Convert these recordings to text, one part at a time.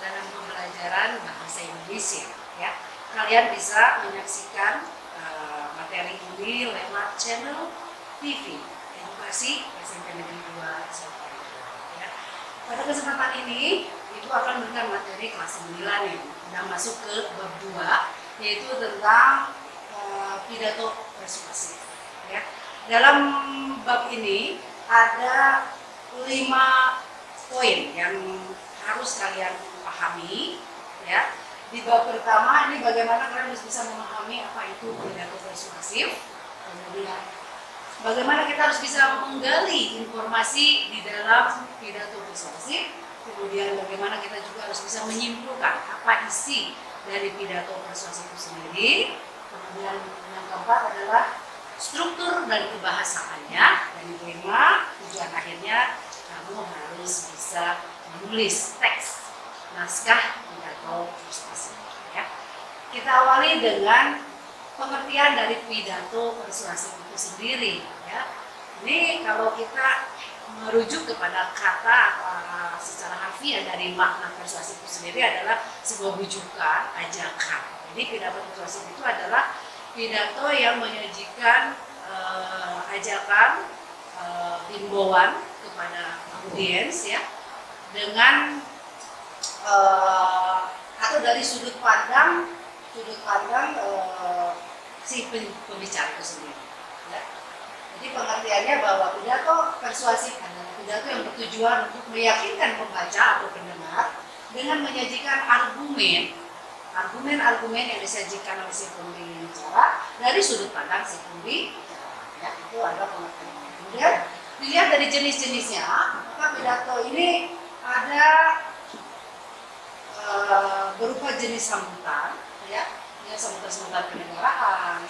dalam pembelajaran bahasa Indonesia. Ya, kalian bisa menyaksikan materi ini lewat channel TV Edukasi SMP Negeri 2 Jakarta. Ya. Pada kesempatan ini, Ibu akan memberikan materi kelas 9 yang sudah masuk ke bab 2, yaitu tentang pidato persuasif. Ya. Dalam bab ini ada 5 poin yang harus kalian pahami. Ya. Di bab pertama ini bagaimana kalian harus bisa memahami apa itu pidato persuasif. Kemudian bagaimana kita harus bisa menggali informasi di dalam pidato persuasif. Kemudian bagaimana kita juga harus bisa menyimpulkan apa isi dari pidato persuasif itu sendiri. Kemudian yang keempat adalah struktur dan kebahasaannya. Dan yang kelima, tujuan akhirnya kamu harus bisa menulis teks naskah pidato persuasif. Ya. Kita awali dengan pengertian dari pidato persuasif itu sendiri. Ya. Ini kalau kita merujuk kepada kata secara harfiah dari makna persuasif itu sendiri adalah sebuah bujukan, ajakan. Jadi pidato persuasif itu adalah pidato yang menyajikan ajakan, himbauan kepada audiens ya, dengan atau dari sudut pandang si pembicara itu sendiri. Ya. Jadi pengertiannya bahwa pidato persuasif adalah pidato yang bertujuan untuk meyakinkan pembaca atau pendengar dengan menyajikan argumen yang disajikan oleh si pembicara dari sudut pandang si pembicara. Ya, itu ada pengertiannya. Kemudian dilihat dari jenis-jenisnya, maka pidato ini ada berupa jenis sambutan, ya, sambutan kenegaraan,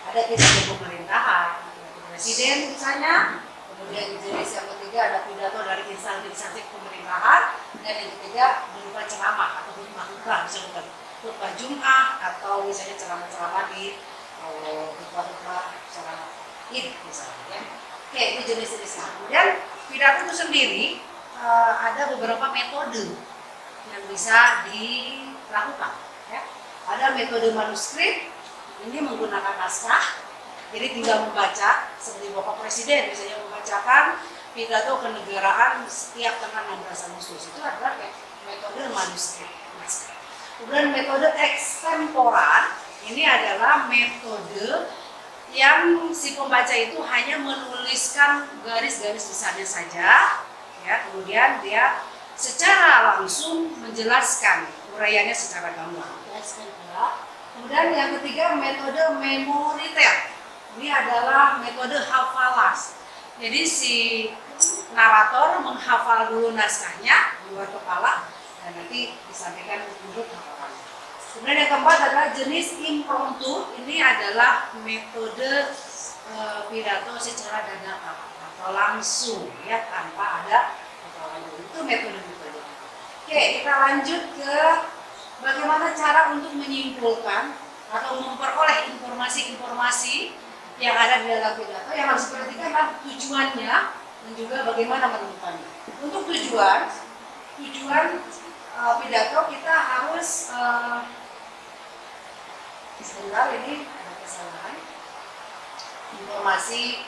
ada pidato pemerintahan, presiden misalnya. Kemudian jenis yang ketiga ada pidato dari instansi pemerintahan, dan yang ketiga berupa ceramah atau khutbah, misalnya khutbah Jumat atau misalnya ceramah-ceramah di khutbah ceramah Id misalnya. Ya. Oke, itu jenis-jenisnya. Kemudian pidato itu sendiri ada beberapa metode yang bisa dilakukan. Ya. Ada metode manuskrip, ini menggunakan naskah, jadi tinggal membaca seperti Bapak Presiden misalnya membacakan pidato kenegaraan setiap tanggal 16 Agustus. Itu adalah metode manuskrip. Kemudian metode ekstemporan, ini adalah metode yang si pembaca itu hanya menuliskan garis-garis besarnya saja, ya, kemudian dia secara langsung menjelaskan uraiannya secara gamblang. Kemudian yang ketiga metode memoriter. Ini adalah metode hafalan. Jadi si narator menghafal dulu naskahnya di luar kepala dan nanti disampaikan menurut hafalannya. Kemudian yang keempat adalah jenis impromptu. Ini adalah metode pidato secara dadakan atau langsung, ya, tanpa ada hafalan. Itu metode-metode. Oke, kita lanjut ke bagaimana cara untuk menyimpulkan atau memperoleh informasi-informasi yang ada di dalam pidato. Yang harus diperhatikan adalah tujuannya dan juga bagaimana menemukannya. Untuk tujuan pidato kita harus sebentar, ini ada kesalahan informasi.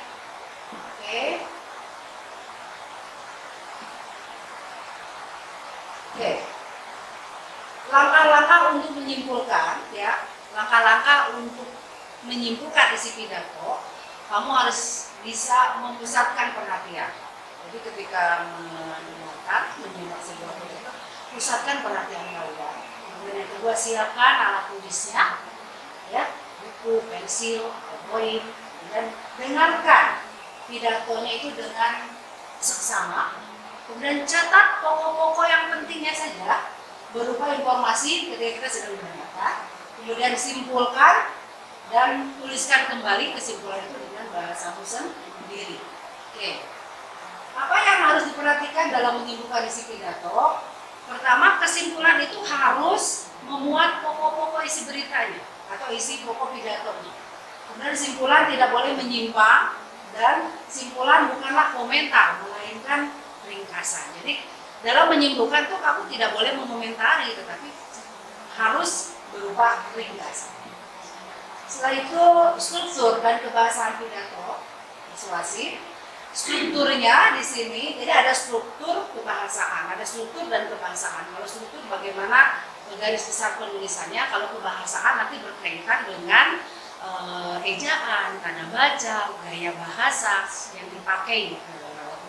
Oke. Langkah-langkah untuk menyimpulkan, ya, langkah-langkah untuk menyimpulkan isi pidato, kamu harus bisa memusatkan perhatian. Jadi ketika menyimak sebuah pidato, pusatkan perhatian kalian. Kemudian yang kedua, siapkan alat tulisnya, ya, buku, pensil, poin, dan dengarkan pidatonya itu dengan seksama. Kemudian catat pokok-pokok yang pentingnya saja, berupa informasi ketika kita sedang mendengarkan. Kemudian simpulkan dan tuliskan kembali kesimpulan itu dengan bahasamu sendiri. Oke. Apa yang harus diperhatikan dalam menyimpulkan isi pidato? Pertama, kesimpulan itu harus memuat pokok-pokok isi beritanya atau isi pokok pidatonya. Kemudian kesimpulan tidak boleh menyimpang dan simpulan bukanlah komentar, melainkan ringkasan. Jadi Dalam menyimpulkan tuh kamu tidak boleh mengomentari, tetapi harus berupa ringkas. Setelah itu struktur dan kebahasaan pidato persuasif. Strukturnya di sini, jadi ada struktur kebahasaan, ada struktur dan kebahasaan. Kalau struktur bagaimana garis besar penulisannya, kalau kebahasaan nanti berkaitan dengan ejaan, tanda baca, gaya bahasa yang dipakai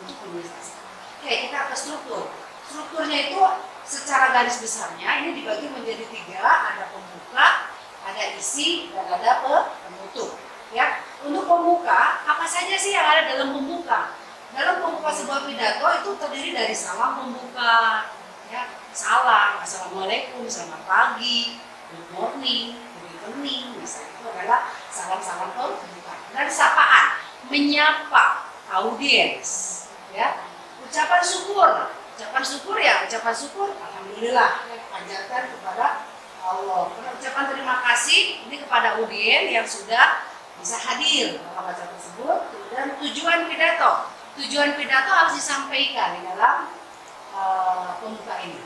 untuk penulisan. Oke, kita ke struktur. Strukturnya itu secara garis besarnya ini dibagi menjadi 3, ada pembuka, ada isi, dan ada penutup. Ya, untuk pembuka, apa saja sih yang ada dalam pembuka? Dalam pembuka sebuah pidato itu terdiri dari salam pembuka, ya, salam, assalamualaikum, selamat pagi, good morning, good evening, misalnya itu adalah salam-salam pembuka. Dan sapaan, menyapa audiens, ya. Ucapan syukur ya, ucapan syukur, alhamdulillah, panjatkan kepada Allah. Ucapan terima kasih ini kepada audiens yang sudah bisa hadir dalam acara tersebut. Dan tujuan pidato harus disampaikan di dalam pembuka ini.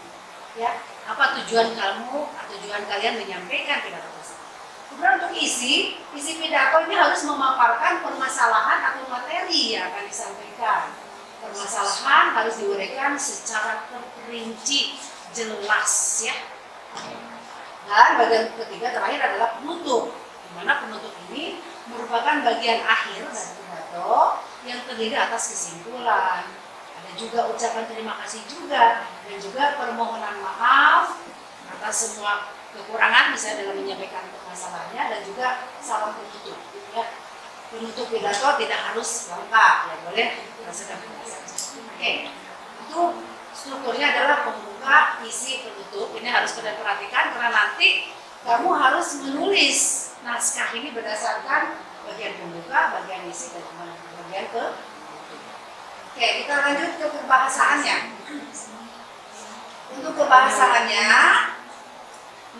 Ya, apa tujuan kamu, tujuan kalian menyampaikan pidato tersebut. Kemudian untuk isi pidato ini harus memaparkan permasalahan atau materi yang akan disampaikan. Permasalahan harus diuraikan secara terperinci, jelas, ya. Dan bagian ketiga terakhir adalah penutup, di mana penutup ini merupakan bagian akhir dari pidato yang terdiri atas kesimpulan. Ada juga ucapan terima kasih juga, dan juga permohonan maaf atas semua kekurangan misalnya dalam menyampaikan masalahnya, dan juga salam penutup. Ya. Penutup pidato tidak harus lengkap, ya boleh sederhana saja. Oke, itu strukturnya adalah pembuka, isi, penutup. Ini harus kalian perhatikan karena nanti kamu harus menulis naskah ini berdasarkan bagian pembuka, bagian isi, dan bagian penutup. Oke, kita lanjut ke kebahasaannya. Untuk kebahasaannya,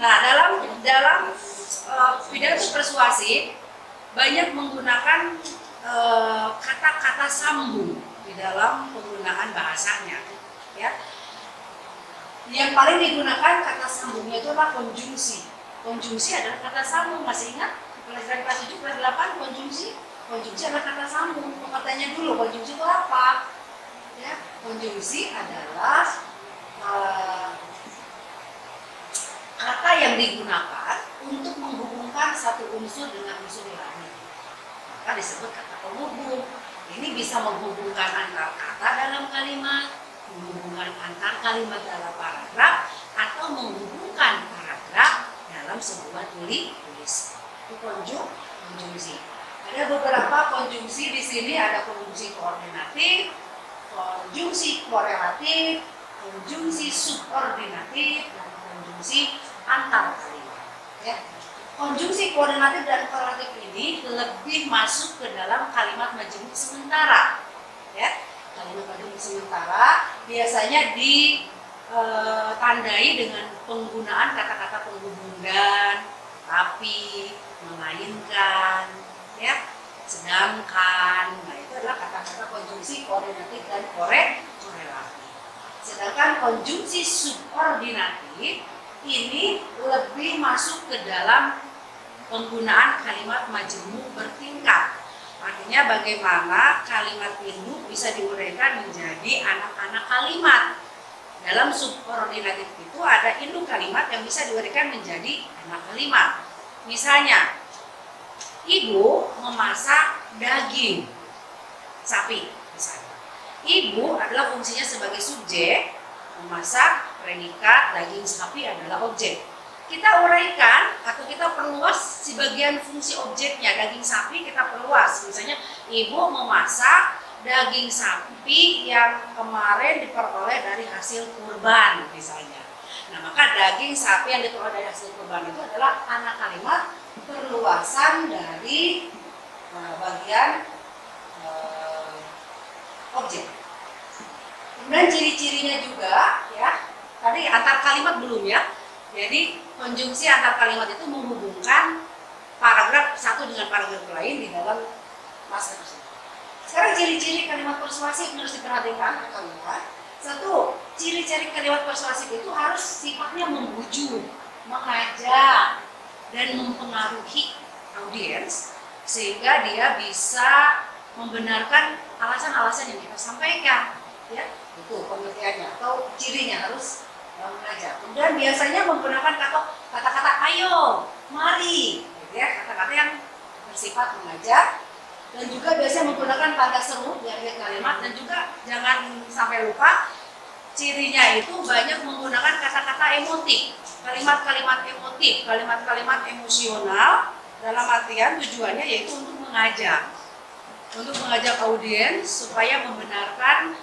nah dalam pidato persuasif banyak menggunakan kata-kata sambung di dalam penggunaan bahasanya. Ya. Yang paling digunakan kata sambungnya itu adalah konjungsi. Konjungsi adalah kata sambung, masih ingat? Pelajaran kelas 7, kelas 8, konjungsi. Konjungsi adalah kata sambung. Pengertiannya dulu, konjungsi itu apa? Ya, konjungsi adalah kata yang digunakan untuk menghubungkan satu unsur dengan unsur lain. Maka disebut kata penghubung. Ini bisa menghubungkan antar kata dalam kalimat, menghubungkan antar kalimat dalam paragraf, atau menghubungkan paragraf dalam sebuah tulis. Itu konjungsi. Ada beberapa konjungsi di sini, ada konjungsi koordinatif, konjungsi korelatif, konjungsi subordinatif, dan konjungsi antar kalimat. Ya. Konjungsi koordinatif dan korelatif ini lebih masuk ke dalam kalimat majemuk sementara. Ya. Kalimat majemuk sementara biasanya ditandai dengan penggunaan kata-kata penghubung dan, tapi, melainkan, ya, sedangkan. Nah, itu adalah kata-kata konjungsi koordinatif dan korelatif. Sedangkan konjungsi subordinatif ini lebih masuk ke dalam penggunaan kalimat majemuk bertingkat. Artinya bagaimana kalimat induk bisa diuraikan menjadi anak-anak kalimat. Dalam subordinatif itu ada induk kalimat yang bisa diuraikan menjadi anak kalimat. Misalnya, ibu memasak daging sapi. Misalnya, ibu adalah fungsinya sebagai subjek, memasak, predikat, daging sapi adalah objek. Kita uraikan atau kita perluas si bagian fungsi objeknya. Daging sapi kita perluas. Misalnya, ibu memasak daging sapi yang kemarin diperoleh dari hasil kurban misalnya. Nah, maka daging sapi yang diperoleh dari hasil kurban itu adalah anak kalimat perluasan dari bagian objek. Kemudian ciri-cirinya juga, ya, tadi antar kalimat belum ya. Jadi konjungsi antar kalimat itu menghubungkan paragraf satu dengan paragraf lain di dalam naskah tersebut. Sekarang ciri-ciri kalimat persuasif harus diperhatikan. Satu, ciri-ciri kalimat persuasif itu harus sifatnya membujuk, mengajak, dan mempengaruhi audiens sehingga dia bisa membenarkan alasan-alasan yang kita sampaikan, ya itu pengertiannya atau cirinya harus mengajak. Kemudian biasanya menggunakan kata-kata ayo, mari, gitu ya, kata-kata yang bersifat mengajak, dan juga biasanya menggunakan tanda seru di akhir kalimat, dan juga jangan sampai lupa cirinya itu banyak menggunakan kata-kata emotif, kalimat-kalimat emotif, kalimat-kalimat emosional dalam artian tujuannya yaitu untuk mengajak audiens supaya membenarkan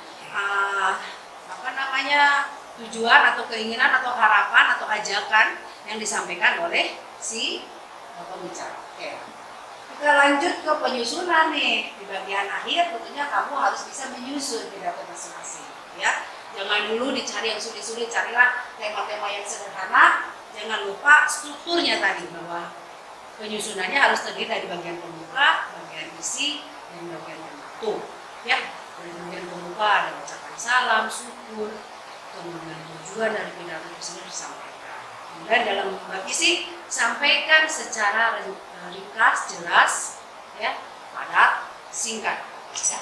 tujuan atau keinginan atau harapan atau ajakan yang disampaikan oleh si pembicara. Oke. Kita lanjut ke penyusunan nih. Di bagian akhir tentunya kamu harus bisa menyusun pidato masing-masing, ya. Jangan dulu dicari yang sulit-sulit, carilah tema-tema yang sederhana. Jangan lupa strukturnya tadi, bahwa penyusunannya harus terdiri dari bagian pembuka, bagian isi, dan bagian penutup. Ya, dari bagian pembuka ada ucapan salam, syukur, kemudian tujuan dari pidato tersebut disampaikan. Kemudian dalam bab isi, sampaikan secara ringkas, jelas, ya, padat, singkat. Ya.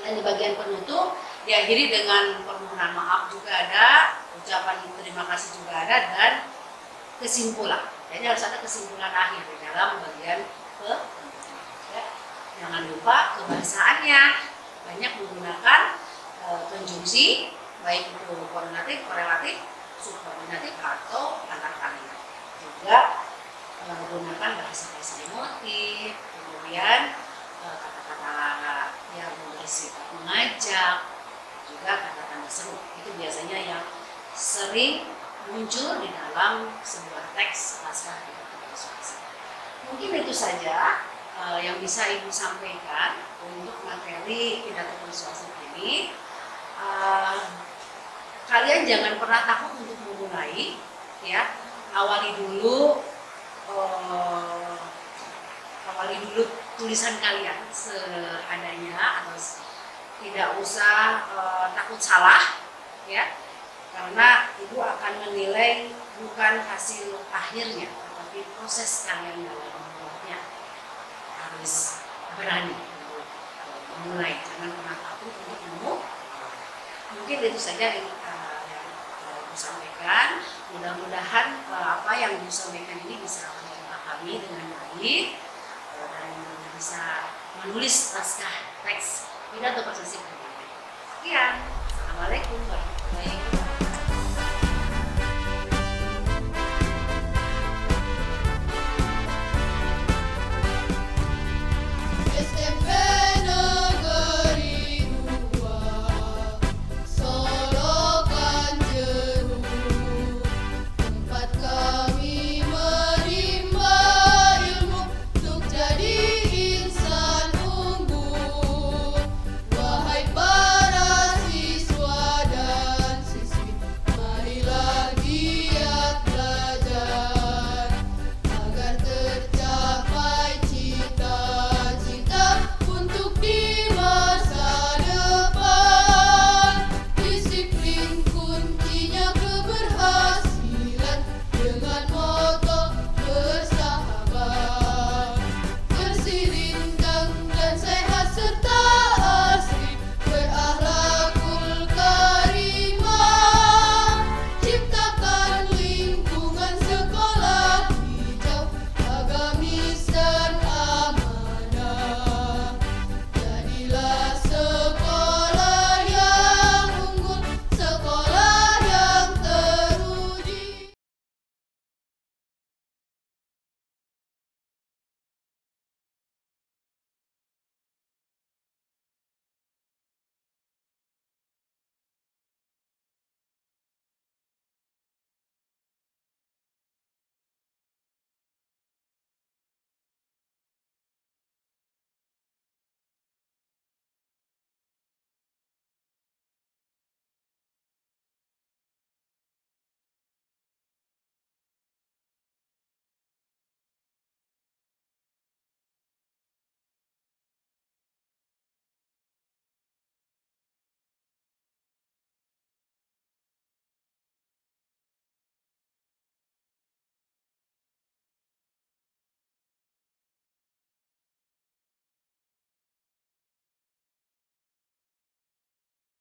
Dan di bagian penutup diakhiri dengan permohonan maaf juga ada, ucapan terima kasih juga ada, dan kesimpulan. Jadi harus ada kesimpulan akhir di dalam bagian ya. Jangan lupa kebahasaannya banyak menggunakan konjungsi, baik itu koordinatif, korelatif, subordinatif, atau antar kalimat. Juga menggunakan bahasa-bahasa emotif, kemudian kata-kata yang bersifat mengajak, juga kata-kata seru. Itu biasanya yang sering muncul di dalam sebuah teks naskah pidato persuasif. Mungkin itu saja yang bisa Ibu sampaikan untuk materi pidato persuasif ini. Kalian jangan pernah takut untuk memulai, ya. Awali dulu tulisan kalian seadanya, atau tidak usah takut salah, ya, karena Ibu akan menilai bukan hasil akhirnya, tetapi proses kalian dalam membuatnya. Harus berani untuk memulai, jangan pernah takut untuk memulai. Mungkin itu saja yang Ibu sampaikan. Mudah-mudahan apa yang Ibu sampaikan ini bisa kalian pahami dengan baik dan bisa menulis naskah teks pidato persuasif. Sekian. Assalamualaikum warahmatullahi wabarakatuh.